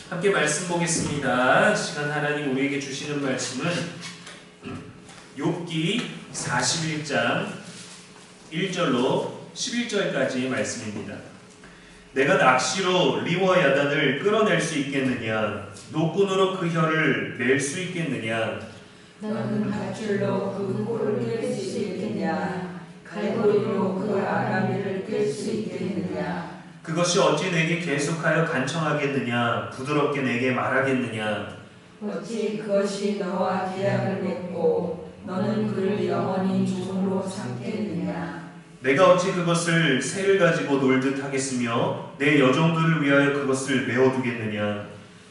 함께 말씀 보겠습니다. 시간 하나님 우리에게 주시는 말씀은 욥기 41장 1절로 11절까지의 말씀입니다. 내가 낚시로 리와 야단을 끌어낼 수 있겠느냐? 노끈으로 그 혀를 낼 수 있겠느냐? 너는 밧줄로 그 코를 깰 수 있겠느냐? 갈고리로 그 아가미를 깰 수 있겠느냐? 그것이 어찌 내게 계속하여 간청하겠느냐? 부드럽게 내게 말하겠느냐? 어찌 그것이 너와 계약을 맺고 너는 그를 영원히 종으로 삼겠느냐? 내가 어찌 그것을 새를 가지고 놀듯 하겠으며 내 여종들을 위하여 그것을 메워두겠느냐?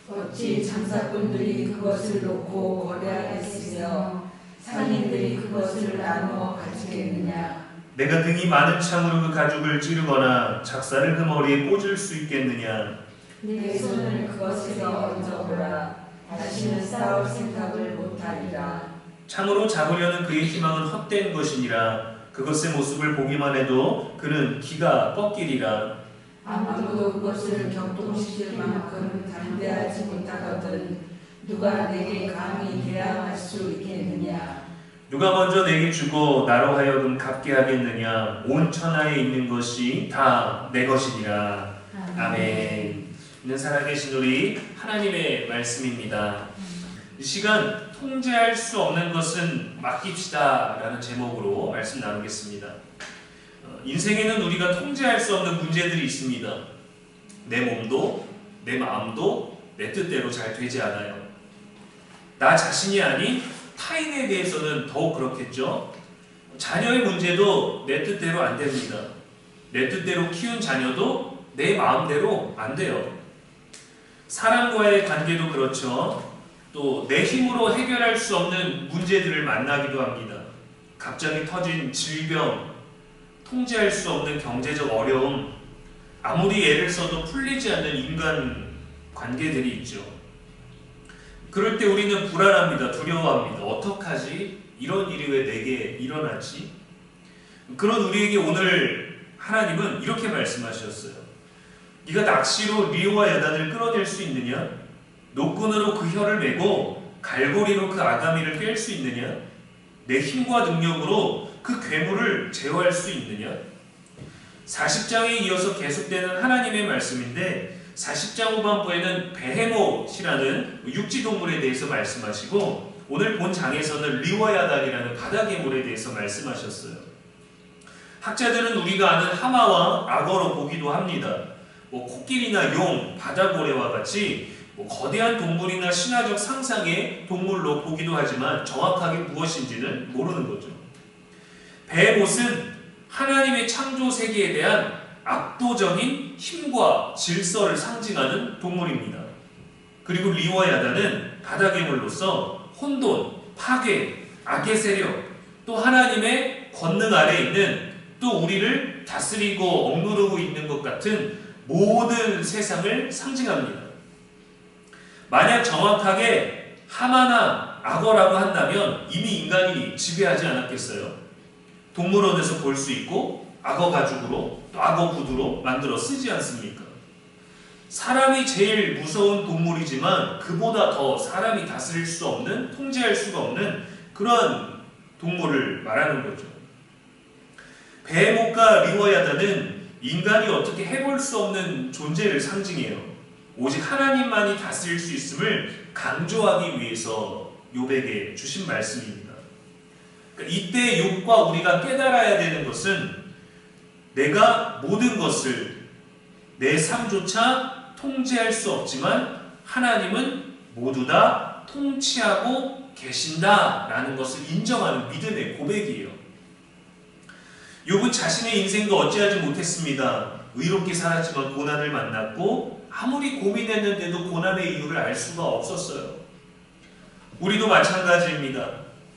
어찌 장사꾼들이 그것을 놓고 거래하겠으며 상인들이 그것을 나누어 가지겠느냐? 내가 등이 많은 창으로 그 가죽을 찌르거나 작사를 그 머리에 꽂을 수 있겠느냐? 내 손을 그것에서 얹어보라. 다시는 싸울 생각을 못하리라. 창으로 잡으려는 그의 희망은 헛된 것이니라. 그것의 모습을 보기만 해도 그는 기가 꺾이리라. 아무도 그것을 격동시킬 만큼 담대하지 못하거든 누가 내게 감히 대항할 수 있겠느냐? 누가 먼저 내게 주고 나로 하여금 갚게 하겠느냐? 온 천하에 있는 것이 다 내 것이니라. 아멘. 있는 살아계신 우리 하나님의 말씀입니다. 이 시간 통제할 수 없는 것은 맡깁시다 라는 제목으로 말씀 나누겠습니다. 인생에는 우리가 통제할 수 없는 문제들이 있습니다. 내 몸도 내 마음도 내 뜻대로 잘 되지 않아요. 나 자신이 아닌 타인에 대해서는 더욱 그렇겠죠. 자녀의 문제도 내 뜻대로 안 됩니다. 내 뜻대로 키운 자녀도 내 마음대로 안 돼요. 사람과의 관계도 그렇죠. 또 내 힘으로 해결할 수 없는 문제들을 만나기도 합니다. 갑자기 터진 질병, 통제할 수 없는 경제적 어려움, 아무리 애를 써도 풀리지 않는 인간 관계들이 있죠. 그럴 때 우리는 불안합니다. 두려워합니다. 어떡하지? 이런 일이 왜 내게 일어나지? 그런 우리에게 오늘 하나님은 이렇게 말씀하셨어요. 네가 낚시로 리와 야단을 끌어낼 수 있느냐? 노끈으로 그 혀를 메고 갈고리로 그 아가미를 깰 수 있느냐? 내 힘과 능력으로 그 괴물을 제어할 수 있느냐? 40장에 이어서 계속되는 하나님의 말씀인데 40장 후반부에는 베헤못이라는 육지동물에 대해서 말씀하시고 오늘 본 장에서는 리와야단이라는 바다괴물에 대해서 말씀하셨어요. 학자들은 우리가 아는 하마와 악어로 보기도 합니다. 코끼리나 용, 바다고래와 같이 거대한 동물이나 신화적 상상의 동물로 보기도 하지만 정확하게 무엇인지는 모르는 거죠. 베헤못은 하나님의 창조 세계에 대한 압도적인 힘과 질서를 상징하는 동물입니다. 그리고 리와야단은 바다괴물로서 혼돈, 파괴, 악의 세력, 또 하나님의 권능 아래 있는 또 우리를 다스리고 억누르고 있는 것 같은 모든 세상을 상징합니다. 만약 정확하게 하마나 악어라고 한다면 이미 인간이 지배하지 않았겠어요? 동물원에서 볼 수 있고 악어 가죽으로 또 악어 구두로 만들어 쓰지 않습니까? 사람이 제일 무서운 동물이지만 그보다 더 사람이 다스릴 수 없는, 통제할 수가 없는 그러한 동물을 말하는 거죠. 베헤못과 리와야단은 인간이 어떻게 해볼 수 없는 존재를 상징해요. 오직 하나님만이 다스릴 수 있음을 강조하기 위해서 욥에게 주신 말씀입니다. 그러니까 이때 욥과 우리가 깨달아야 되는 것은 내가 모든 것을 내 삶조차 통제할 수 없지만 하나님은 모두 다 통치하고 계신다라는 것을 인정하는 믿음의 고백이에요. 욥은 자신의 인생도 어찌하지 못했습니다. 의롭게 살았지만 고난을 만났고 아무리 고민했는데도 고난의 이유를 알 수가 없었어요. 우리도 마찬가지입니다.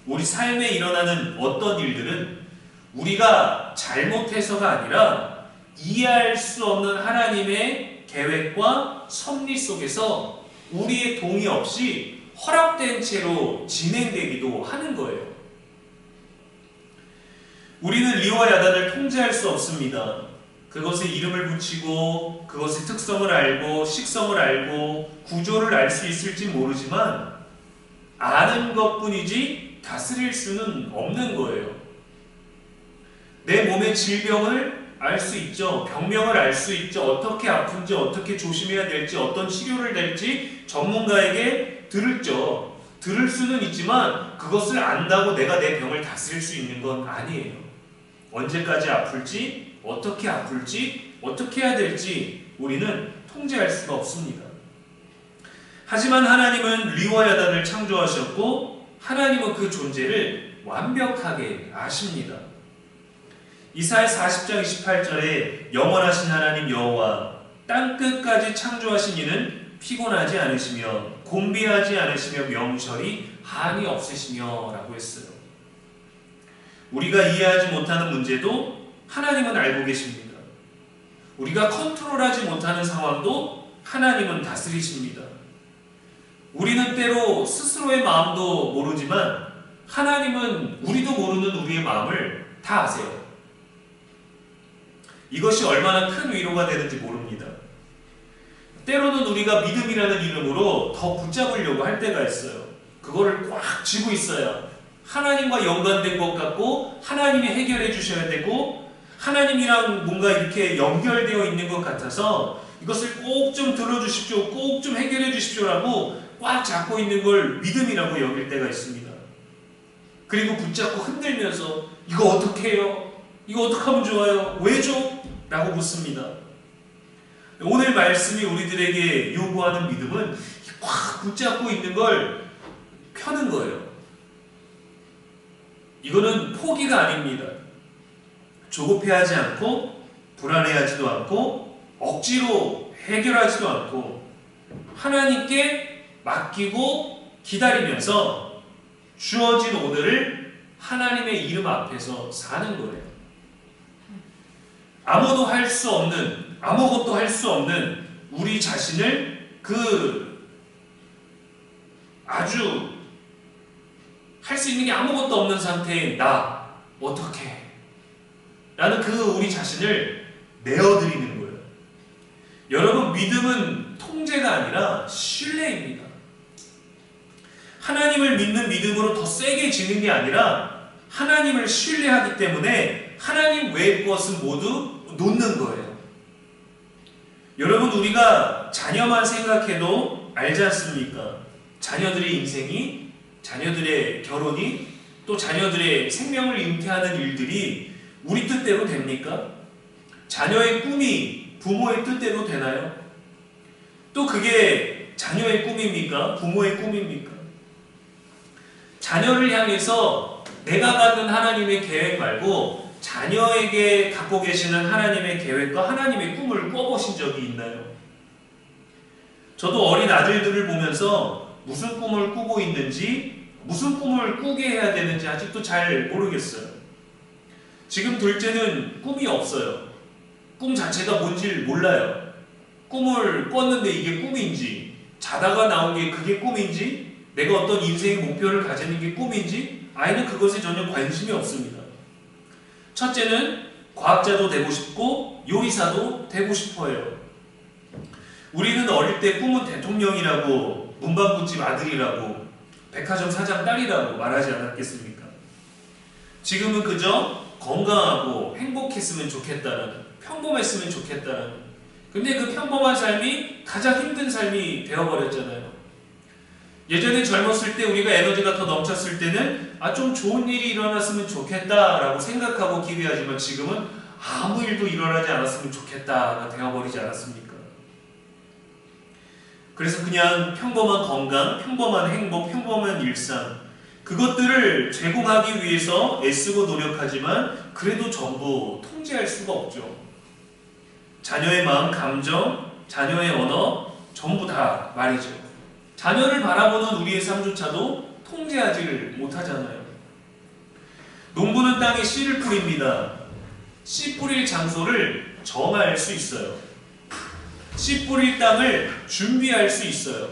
우리 삶에 일어나는 어떤 일들은 우리가 잘못해서가 아니라 이해할 수 없는 하나님의 계획과 섭리 속에서 우리의 동의 없이 허락된 채로 진행되기도 하는 거예요. 우리는 리와 야단을 통제할 수 없습니다. 그것의 이름을 붙이고 그것의 특성을 알고 식성을 알고 구조를 알 수 있을지 모르지만 아는 것뿐이지 다스릴 수는 없는 거예요. 내 몸의 질병을 알 수 있죠. 병명을 알 수 있죠. 어떻게 아픈지, 어떻게 조심해야 될지, 어떤 치료를 될지 전문가에게 들을 수는 있지만 그것을 안다고 내가 내 병을 다스릴 수 있는 건 아니에요. 언제까지 아플지, 어떻게 아플지, 어떻게 해야 될지 우리는 통제할 수가 없습니다. 하지만 하나님은 리워야단을 창조하셨고 하나님은 그 존재를 완벽하게 아십니다. 이사야 40장 28절에 영원하신 하나님 여호와 땅끝까지 창조하신 이는 피곤하지 않으시며 곤비하지 않으시며 명철이 한이 없으시며 라고 했어요. 우리가 이해하지 못하는 문제도 하나님은 알고 계십니다. 우리가 컨트롤하지 못하는 상황도 하나님은 다스리십니다. 우리는 때로 스스로의 마음도 모르지만 하나님은 우리도 모르는 우리의 마음을 다 아세요. 이것이 얼마나 큰 위로가 되는지 모릅니다. 때로는 우리가 믿음이라는 이름으로 더 붙잡으려고 할 때가 있어요. 그거를 꽉 쥐고 있어야 하나님과 연관된 것 같고 하나님이 해결해 주셔야 되고 하나님이랑 뭔가 이렇게 연결되어 있는 것 같아서 이것을 꼭 좀 들어주십시오, 꼭 좀 해결해 주십시오라고 꽉 잡고 있는 걸 믿음이라고 여길 때가 있습니다. 그리고 붙잡고 흔들면서 이거 어떻게 해요? 이거 어떻게 하면 좋아요? 왜 줘? 라고 묻습니다. 오늘 말씀이 우리들에게 요구하는 믿음은 꽉 붙잡고 있는 걸 펴는 거예요. 이거는 포기가 아닙니다. 조급해하지 않고 불안해하지도 않고 억지로 해결하지도 않고 하나님께 맡기고 기다리면서 주어진 오늘을 하나님의 이름 앞에서 사는 거예요. 아무것도 할 수 없는 우리 자신을 아주 할 수 있는 게 아무것도 없는 상태의 나 어떻게 라는 우리 자신을 내어드리는 거예요. 여러분, 믿음은 통제가 아니라 신뢰입니다. 하나님을 믿는 믿음으로 더 세게 지는 게 아니라 하나님을 신뢰하기 때문에 하나님 외의 것은 모두 놓는 거예요. 여러분, 우리가 자녀만 생각해도 알지 않습니까? 자녀들의 인생이, 자녀들의 결혼이, 또 자녀들의 생명을 잉태하는 일들이 우리 뜻대로 됩니까? 자녀의 꿈이 부모의 뜻대로 되나요? 또 그게 자녀의 꿈입니까? 부모의 꿈입니까? 자녀를 향해서 내가 갖는 하나님의 계획 말고 자녀에게 갖고 계시는 하나님의 계획과 하나님의 꿈을 꿔보신 적이 있나요? 저도 어린 아들들을 보면서 무슨 꿈을 꾸고 있는지, 무슨 꿈을 꾸게 해야 되는지 아직도 잘 모르겠어요. 지금 둘째는 꿈이 없어요. 꿈 자체가 뭔지 몰라요. 꿈을 꿨는데 이게 꿈인지, 자다가 나온 게 그게 꿈인지, 내가 어떤 인생의 목표를 가지는 게 꿈인지 아이는 그것에 전혀 관심이 없습니다. 첫째는 과학자도 되고 싶고 요리사도 되고 싶어요. 우리는 어릴 때 꿈은 대통령이라고, 문방구집 아들이라고, 백화점 사장 딸이라고 말하지 않았겠습니까? 지금은 그저 건강하고 행복했으면 좋겠다는, 평범했으면 좋겠다는, 근데 그 평범한 삶이 가장 힘든 삶이 되어버렸잖아요. 예전에 젊었을 때 우리가 에너지가 더 넘쳤을 때는 좀 좋은 일이 일어났으면 좋겠다라고 생각하고 기대하지만 지금은 아무 일도 일어나지 않았으면 좋겠다가 되어버리지 않았습니까? 그래서 그냥 평범한 건강, 평범한 행복, 평범한 일상, 그것들을 제공하기 위해서 애쓰고 노력하지만 그래도 전부 통제할 수가 없죠. 자녀의 마음, 감정, 자녀의 언어 전부 다 말이죠. 자녀를 바라보는 우리의 삶조차도 통제하지를 못하잖아요. 농부는 땅에 씨를 뿌립니다. 씨 뿌릴 장소를 정할 수 있어요. 씨 뿌릴 땅을 준비할 수 있어요.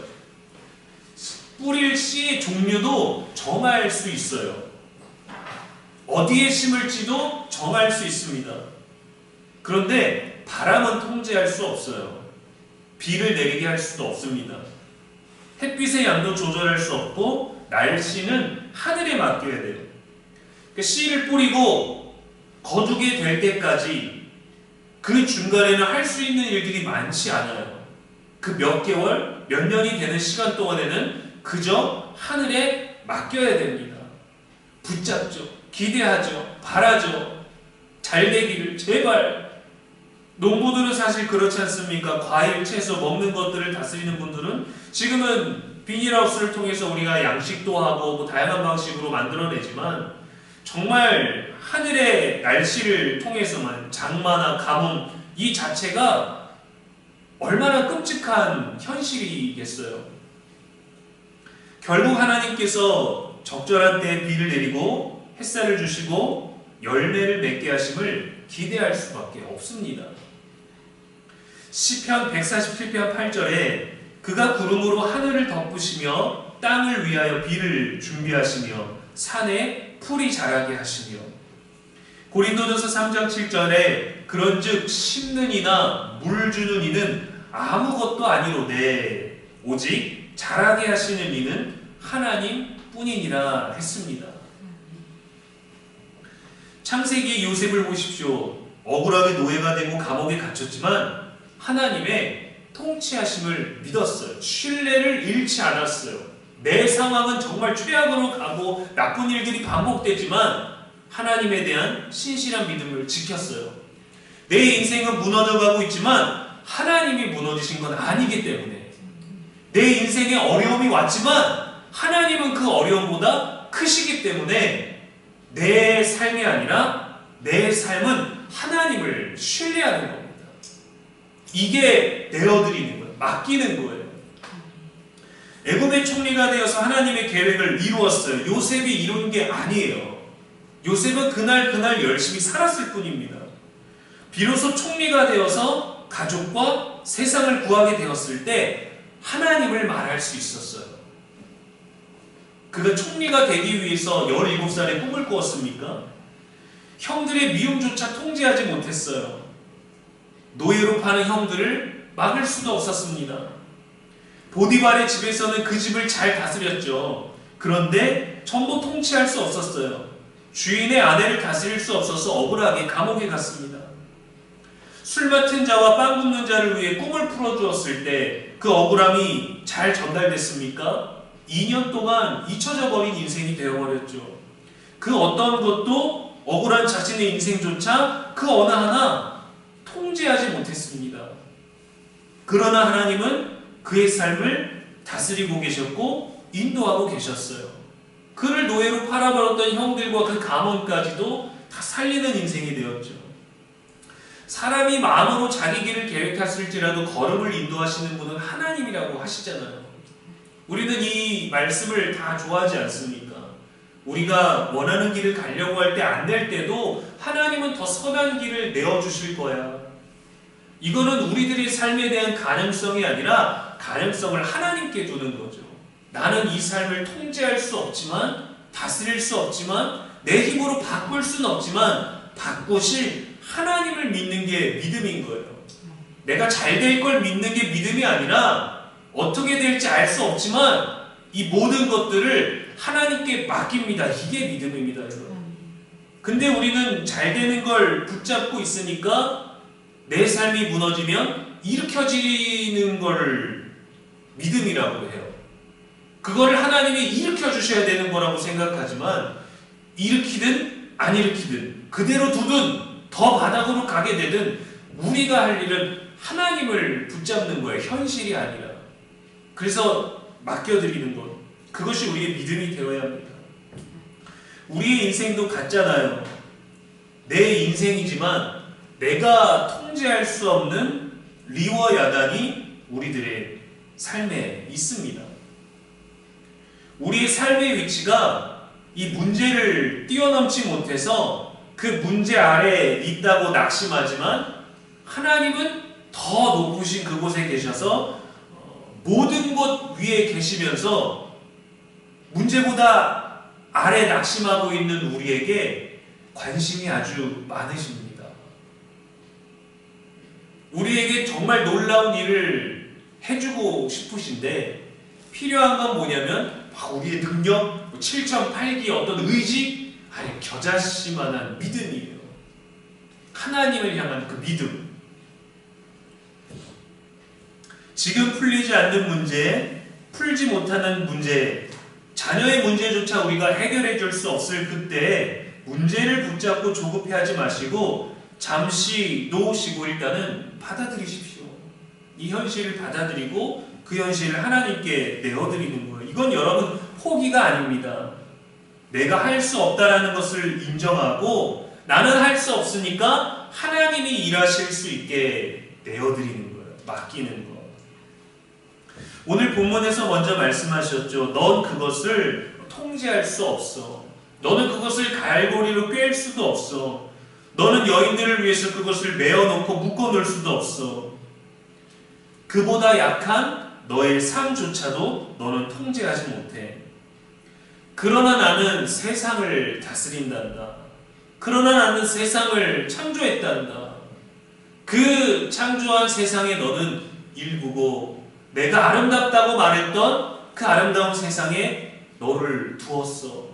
뿌릴 씨의 종류도 정할 수 있어요. 어디에 심을지도 정할 수 있습니다. 그런데 바람은 통제할 수 없어요. 비를 내리게 할 수도 없습니다. 햇빛의 양도 조절할 수 없고 날씨는 하늘에 맡겨야 돼요. 그러니까 씨를 뿌리고 거두게 될 때까지 그 중간에는 할 수 있는 일들이 많지 않아요. 그 몇 개월, 몇 년이 되는 시간 동안에는 그저 하늘에 맡겨야 됩니다. 붙잡죠. 기대하죠. 바라죠. 잘 되기를 제발. 농부들은 사실 그렇지 않습니까? 과일, 채소, 먹는 것들을 다스리는 분들은 지금은 비닐하우스를 통해서 우리가 양식도 하고 뭐 다양한 방식으로 만들어내지만 정말 하늘의 날씨를 통해서만 장마나 가뭄 이 자체가 얼마나 끔찍한 현실이겠어요. 결국 하나님께서 적절한 때에 비를 내리고 햇살을 주시고 열매를 맺게 하심을 기대할 수밖에 없습니다. 시편 147편 8절에 그가 구름으로 하늘을 덮으시며 땅을 위하여 비를 준비하시며 산에 풀이 자라게 하시며 고린도전서 3장 7절에 그런즉 심는 이나 물 주는 이는 아무것도 아니로되 오직 자라게 하시는 이는 하나님 뿐이니라 했습니다. 창세기의 요셉을 보십시오. 억울하게 노예가 되고 감옥에 갇혔지만 하나님의 통치하심을 믿었어요. 신뢰를 잃지 않았어요. 내 상황은 정말 최악으로 가고 나쁜 일들이 반복되지만 하나님에 대한 신실한 믿음을 지켰어요. 내 인생은 무너져가고 있지만 하나님이 무너지신 건 아니기 때문에 내 인생에 어려움이 왔지만 하나님은 그 어려움보다 크시기 때문에 내 삶이 아니라 내 삶은 하나님을 신뢰하는 겁니다. 이게 내어드리는 거예요. 맡기는 거예요. 애굽의 총리가 되어서 하나님의 계획을 이루었어요. 요셉이 이룬 게 아니에요. 요셉은 그날 열심히 살았을 뿐입니다. 비로소 총리가 되어서 가족과 세상을 구하게 되었을 때 하나님을 말할 수 있었어요. 그가 총리가 되기 위해서 17살에 꿈을 꾸었습니까? 형들의 미움조차 통제하지 못했어요. 노예로 파는 형들을 막을 수도 없었습니다. 보디발의 집에서는 그 집을 잘 다스렸죠. 그런데 전부 통치할 수 없었어요. 주인의 아내를 다스릴 수 없어서 억울하게 감옥에 갔습니다. 술 맡은 자와 빵 굽는 자를 위해 꿈을 풀어주었을 때 그 억울함이 잘 전달됐습니까? 2년 동안 잊혀져 버린 인생이 되어버렸죠. 그 어떤 것도 억울한 자신의 인생조차 그 어느 하나 통제하지 못했습니다. 그러나 하나님은 그의 삶을 다스리고 계셨고 인도하고 계셨어요. 그를 노예로 팔아버렸던 형들과 그 가문까지도 다 살리는 인생이 되었죠. 사람이 마음으로 자기 길을 계획했을지라도 걸음을 인도하시는 분은 하나님이라고 하시잖아요. 우리는 이 말씀을 다 좋아하지 않습니까? 우리가 원하는 길을 가려고 할 때 안 될 때도 하나님은 더 선한 길을 내어주실 거야. 이거는 우리들의 삶에 대한 가능성이 아니라 가능성을 하나님께 두는 거죠. 나는 이 삶을 통제할 수 없지만, 다스릴 수 없지만, 내 힘으로 바꿀 수는 없지만 바꾸실 하나님을 믿는 게 믿음인 거예요. 내가 잘 될 걸 믿는 게 믿음이 아니라 어떻게 될지 알 수 없지만 이 모든 것들을 하나님께 맡깁니다. 이게 믿음입니다, 여러분. 근데 우리는 잘 되는 걸 붙잡고 있으니까 내 삶이 무너지면 일으켜지는 걸 믿음이라고 해요. 그거를 하나님이 일으켜 주셔야 되는 거라고 생각하지만 일으키든 안 일으키든 그대로 두든 더 바닥으로 가게 되든 우리가 할 일은 하나님을 붙잡는 거예요. 현실이 아니라. 그래서 맡겨드리는 것. 그것이 우리의 믿음이 되어야 합니다. 우리의 인생도 같잖아요. 내 인생이지만 내가 통제할 수 없는 리와 야단이 우리들의 삶에 있습니다. 우리의 삶의 위치가 이 문제를 뛰어넘지 못해서 그 문제 아래에 있다고 낙심하지만 하나님은 더 높으신 그곳에 계셔서 모든 것 위에 계시면서 문제보다 아래 낙심하고 있는 우리에게 관심이 아주 많으십니다. 우리에게 정말 놀라운 일을 해주고 싶으신데 필요한 건 뭐냐면 우리의 능력, 7.8기 어떤 의지, 아니 겨자씨만한 믿음이에요. 하나님을 향한 그 믿음. 지금 풀리지 않는 문제, 풀지 못하는 문제, 자녀의 문제조차 우리가 해결해 줄 수 없을 그때 문제를 붙잡고 조급해하지 마시고 잠시 놓으시고 일단은 받아들이십시오. 이 현실을 받아들이고 그 현실을 하나님께 내어드리는 거예요. 이건 여러분 포기가 아닙니다. 내가 할 수 없다라는 것을 인정하고 나는 할 수 없으니까 하나님이 일하실 수 있게 내어드리는 거예요. 맡기는 거. 오늘 본문에서 먼저 말씀하셨죠. 넌 그것을 통제할 수 없어. 너는 그것을 갈고리로 꿰일 수도 없어. 너는 여인들을 위해서 그것을 메어놓고 묶어놓을 수도 없어. 그보다 약한 너의 삶조차도 너는 통제하지 못해. 그러나 나는 세상을 다스린단다. 그러나 나는 세상을 창조했단다. 그 창조한 세상에 너는 일부고 내가 아름답다고 말했던 그 아름다운 세상에 너를 두었어.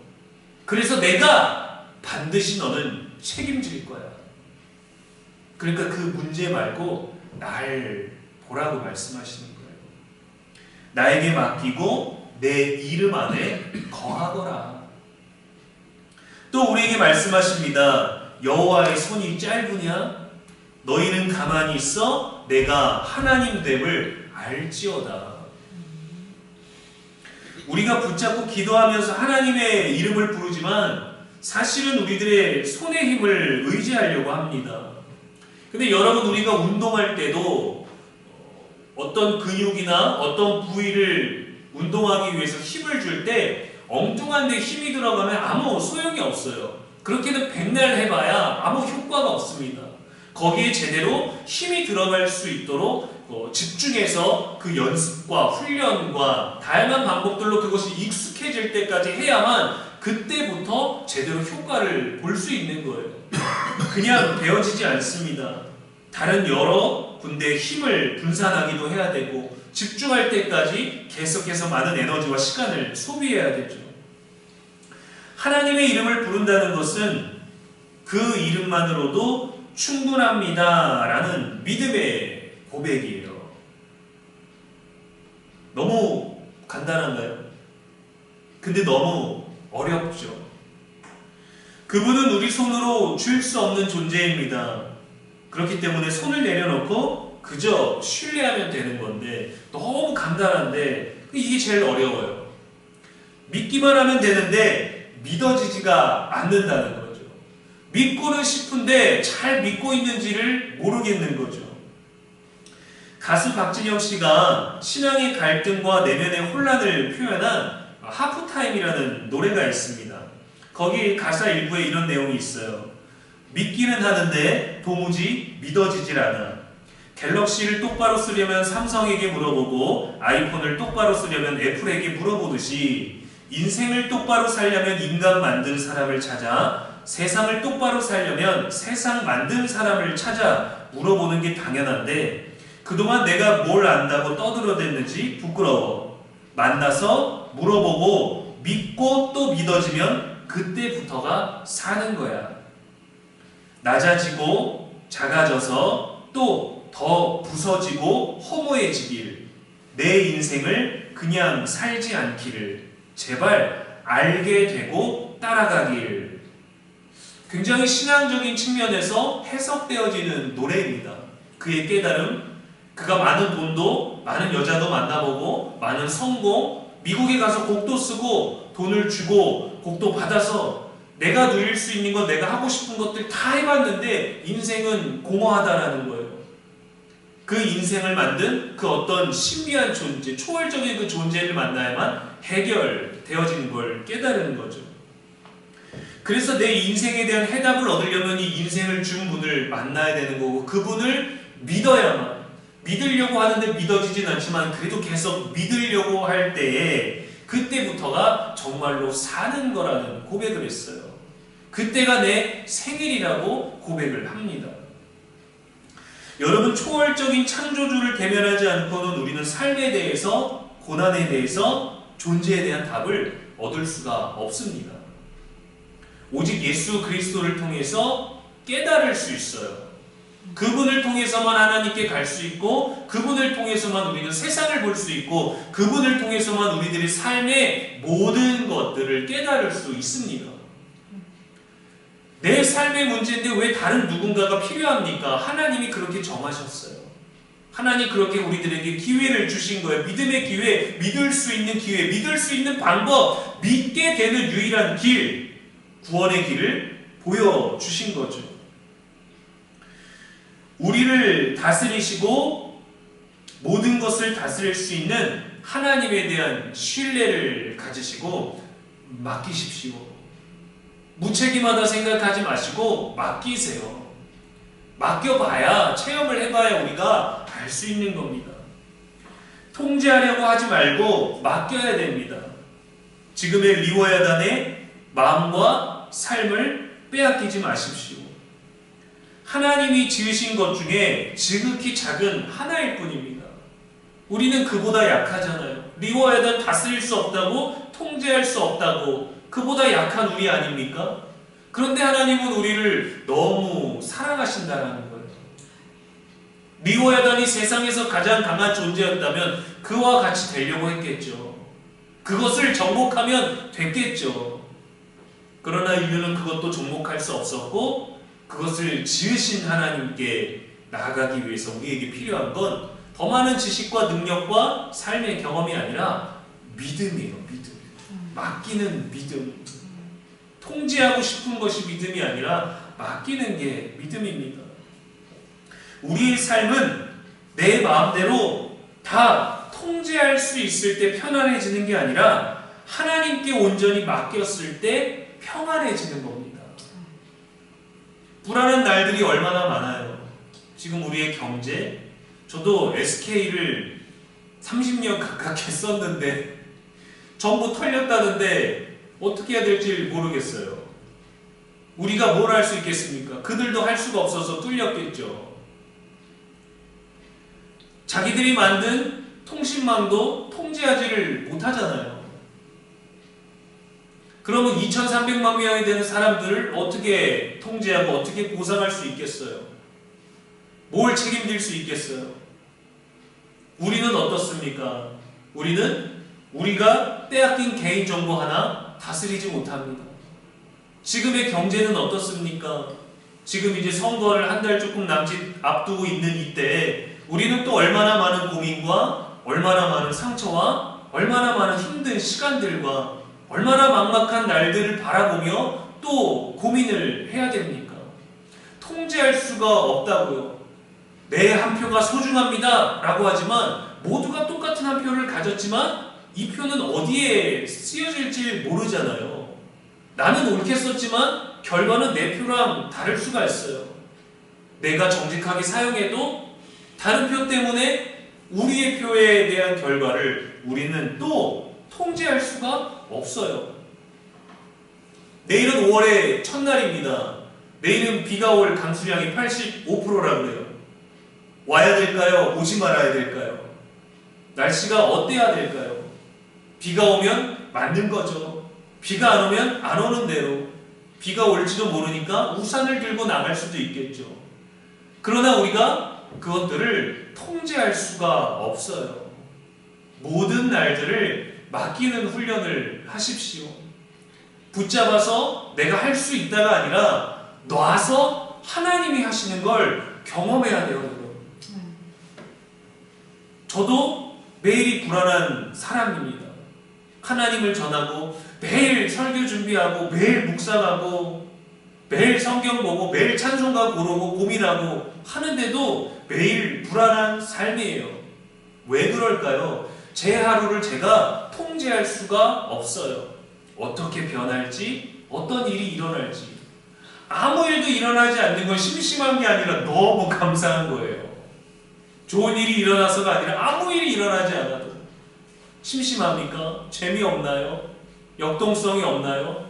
그래서 내가 반드시 너는 책임질 거야. 그러니까 그 문제 말고 날 보라고 말씀하시는 거예요. 나에게 맡기고 내 이름 안에 거하거라. 또 우리에게 말씀하십니다. 여호와의 손이 짧으냐? 너희는 가만히 있어 내가 하나님 됨을 알지어다. 우리가 붙잡고 기도하면서 하나님의 이름을 부르지만 사실은 우리들의 손의 힘을 의지하려고 합니다. 근데 여러분, 우리가 운동할 때도 어떤 근육이나 어떤 부위를 운동하기 위해서 힘을 줄 때 엉뚱한 데 힘이 들어가면 아무 소용이 없어요. 그렇게는 백날 해봐야 아무 효과가 없습니다. 거기에 제대로 힘이 들어갈 수 있도록 집중해서 그 연습과 훈련과 다양한 방법들로 그것이 익숙해질 때까지 해야만 그때부터 제대로 효과를 볼 수 있는 거예요. 그냥 배워지지 않습니다. 다른 여러 군데에 힘을 분산하기도 해야 되고 집중할 때까지 계속해서 많은 에너지와 시간을 소비해야 되죠. 하나님의 이름을 부른다는 것은 그 이름만으로도 충분합니다 라는 믿음의 고백이에요. 너무 간단한가요? 근데 너무 어렵죠. 그분은 우리 손으로 줄 수 없는 존재입니다. 그렇기 때문에 손을 내려놓고 그저 신뢰하면 되는 건데 너무 간단한데 이게 제일 어려워요. 믿기만 하면 되는데 믿어지지가 않는다는 거죠. 믿고는 싶은데 잘 믿고 있는지를 모르겠는 거죠. 가수 박진영 씨가 신앙의 갈등과 내면의 혼란을 표현한 하프타임이라는 노래가 있습니다. 거기 가사 일부에 이런 내용이 있어요. 믿기는 하는데 도무지 믿어지질 않아. 갤럭시를 똑바로 쓰려면 삼성에게 물어보고 아이폰을 똑바로 쓰려면 애플에게 물어보듯이 인생을 똑바로 살려면 인간 만든 사람을 찾아, 세상을 똑바로 살려면 세상 만든 사람을 찾아 물어보는 게 당연한데 그동안 내가 뭘 안다고 떠들어댔는지 부끄러워. 만나서 물어보고 믿고 또 믿어지면 그때부터가 사는 거야. 낮아지고 작아져서 또 더 부서지고 허무해지길, 내 인생을 그냥 살지 않기를 제발 알게 되고 따라가길. 굉장히 신앙적인 측면에서 해석되어지는 노래입니다. 그의 깨달음, 그가 많은 돈도 많은 여자도 만나보고 많은 성공, 미국에 가서 곡도 쓰고 돈을 주고 곡도 받아서 내가 누릴 수 있는 것, 내가 하고 싶은 것들 다 해봤는데 인생은 공허하다라는 거예요. 그 인생을 만든 그 어떤 신비한 존재, 초월적인 그 존재를 만나야만 해결되어지는 걸 깨달은 거죠. 그래서 내 인생에 대한 해답을 얻으려면 이 인생을 준 분을 만나야 되는 거고 그분을 믿어야만, 믿으려고 하는데 믿어지진 않지만 그래도 계속 믿으려고 할 때에 그때부터가 정말로 사는 거라는 고백을 했어요. 그때가 내 생일이라고 고백을 합니다. 여러분, 초월적인 창조주를 대면하지 않고는 우리는 삶에 대해서, 고난에 대해서, 존재에 대한 답을 얻을 수가 없습니다. 오직 예수 그리스도를 통해서 깨달을 수 있어요. 그분을 통해서만 하나님께 갈 수 있고, 그분을 통해서만 우리는 세상을 볼 수 있고, 그분을 통해서만 우리들의 삶의 모든 것들을 깨달을 수 있습니다. 내 삶의 문제인데 왜 다른 누군가가 필요합니까? 하나님이 그렇게 정하셨어요. 하나님 그렇게 우리들에게 기회를 주신 거예요. 믿음의 기회, 믿을 수 있는 기회, 믿을 수 있는 방법, 믿게 되는 유일한 길, 구원의 길을 보여주신 거죠. 우리를 다스리시고 모든 것을 다스릴 수 있는 하나님에 대한 신뢰를 가지시고 맡기십시오. 무책임하다 생각하지 마시고 맡기세요. 맡겨봐야, 체험을 해봐야 우리가 알 수 있는 겁니다. 통제하려고 하지 말고 맡겨야 됩니다. 지금의 리워야단의 마음과 삶을 빼앗기지 마십시오. 하나님이 지으신 것 중에 지극히 작은 하나일 뿐입니다. 우리는 그보다 약하잖아요. 리워야단 다스릴 수 없다고, 통제할 수 없다고, 그보다 약한 우리 아닙니까? 그런데 하나님은 우리를 너무 사랑하신다는 거예요. 리워야단이 세상에서 가장 강한 존재였다면 그와 같이 되려고 했겠죠. 그것을 정복하면 됐겠죠. 그러나 인류는 그것도 정복할 수 없었고, 그것을 지으신 하나님께 나아가기 위해서 우리에게 필요한 건 더 많은 지식과 능력과 삶의 경험이 아니라 믿음이에요. 믿음. 맡기는 믿음. 통제하고 싶은 것이 믿음이 아니라 맡기는 게 믿음입니다. 우리의 삶은 내 마음대로 다 통제할 수 있을 때 편안해지는 게 아니라 하나님께 온전히 맡겼을 때 평안해지는 겁니다. 불안한 날들이 얼마나 많아요. 지금 우리의 경제, 저도 SK를 30년 가깝게 썼는데 전부 털렸다는데 어떻게 해야 될지 모르겠어요. 우리가 뭘 할 수 있겠습니까? 그들도 할 수가 없어서 뚫렸겠죠. 자기들이 만든 통신망도 통제하지를 못하잖아요. 그러면 2,300만 명이 되는 사람들을 어떻게 통제하고 어떻게 보상할 수 있겠어요? 뭘 책임질 수 있겠어요? 우리는 어떻습니까? 우리는 우리가 빼앗긴 개인정보 하나 다스리지 못합니다. 지금의 경제는 어떻습니까? 지금 이제 선거를 한 달 조금 남짓 앞두고 있는 이때에 우리는 또 얼마나 많은 고민과 얼마나 많은 상처와 얼마나 많은 힘든 시간들과 얼마나 막막한 날들을 바라보며 또 고민을 해야 됩니까? 통제할 수가 없다고요. 내 한 표가 소중합니다 라고 하지만 모두가 똑같은 한 표를 가졌지만 이 표는 어디에 쓰여질지 모르잖아요. 나는 옳게 썼지만 결과는 내 표랑 다를 수가 있어요. 내가 정직하게 사용해도 다른 표 때문에 우리의 표에 대한 결과를 우리는 또 통제할 수가 없어요. 내일은 5월의 첫날입니다. 내일은 비가 올 강수량이 85%라고 그래요. 와야 될까요? 오지 말아야 될까요? 날씨가 어때야 될까요? 비가 오면 맞는 거죠. 비가 안 오면 안 오는 대로. 비가 올지도 모르니까 우산을 들고 나갈 수도 있겠죠. 그러나 우리가 그것들을 통제할 수가 없어요. 모든 날들을 맡기는 훈련을 하십시오. 붙잡아서 내가 할 수 있다가 아니라 놔서 하나님이 하시는 걸 경험해야 돼요. 여러분. 저도 매일이 불안한 사람입니다. 하나님을 전하고 매일 설교 준비하고 매일 묵상하고 매일 성경 보고 매일 찬송가 고르고 고민하고 하는데도 매일 불안한 삶이에요. 왜 그럴까요? 제 하루를 제가 통제할 수가 없어요. 어떻게 변할지, 어떤 일이 일어날지. 아무 일도 일어나지 않는 건 심심한 게 아니라 너무 감사한 거예요. 좋은 일이 일어나서가 아니라 아무 일이 일어나지 않아도 심심합니까? 재미없나요? 역동성이 없나요?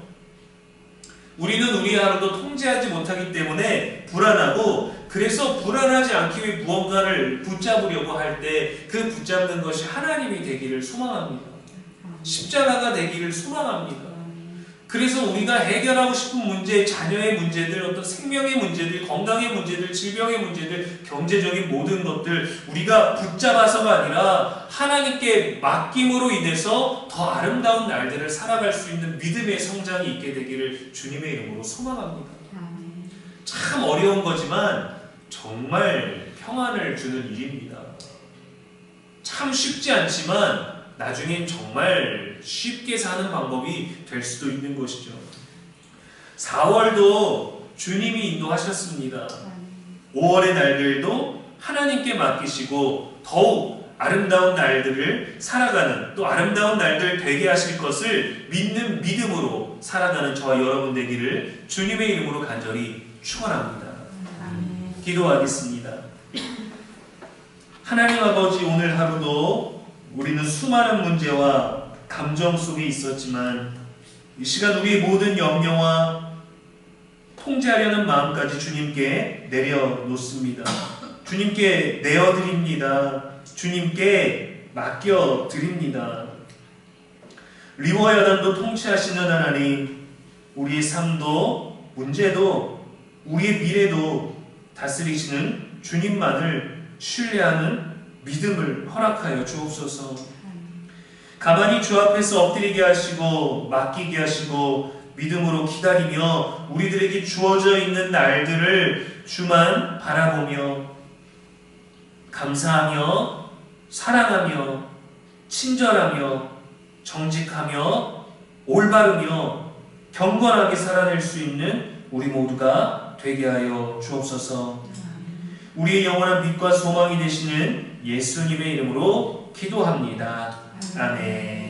우리는 우리 하루도 통제하지 못하기 때문에 불안하고 그래서 불안하지 않기 위해 무언가를 붙잡으려고 할 때 그 붙잡는 것이 하나님이 되기를 소망합니다. 십자가가 되기를 소망합니다. 그래서 우리가 해결하고 싶은 문제, 자녀의 문제들, 어떤 생명의 문제들, 건강의 문제들, 질병의 문제들, 경제적인 모든 것들 우리가 붙잡아서가 아니라 하나님께 맡김으로 인해서 더 아름다운 날들을 살아갈 수 있는 믿음의 성장이 있게 되기를 주님의 이름으로 소망합니다. 참 어려운 거지만 정말 평안을 주는 일입니다. 참 쉽지 않지만 나중엔 정말 쉽게 사는 방법이 될 수도 있는 것이죠. 4월도 주님이 인도하셨습니다. 5월의 날들도 하나님께 맡기시고 더욱 아름다운 날들을 살아가는, 또 아름다운 날들 되게 하실 것을 믿는 믿음으로 살아가는 저와 여러분 되기를 주님의 이름으로 간절히 축원합니다. 기도하겠습니다. 하나님 아버지, 오늘 하루도 우리는 수많은 문제와 감정 속에 있었지만 이 시간 우리의 모든 염려와 통제하려는 마음까지 주님께 내려놓습니다. 주님께 내어드립니다. 주님께 맡겨드립니다. 리워 야단도 통치하시는 하나님, 우리의 삶도 문제도 우리의 미래도 다스리시는 주님만을 신뢰하는 믿음을 허락하여 주옵소서. 가만히 주 앞에서 엎드리게 하시고 맡기게 하시고 믿음으로 기다리며 우리들에게 주어져 있는 날들을 주만 바라보며 감사하며 사랑하며 친절하며 정직하며 올바르며 경건하게 살아낼 수 있는 우리 모두가 되게 하여 주옵소서. 우리의 영원한 빛과 소망이 되시는 예수님의 이름으로 기도합니다. 아멘.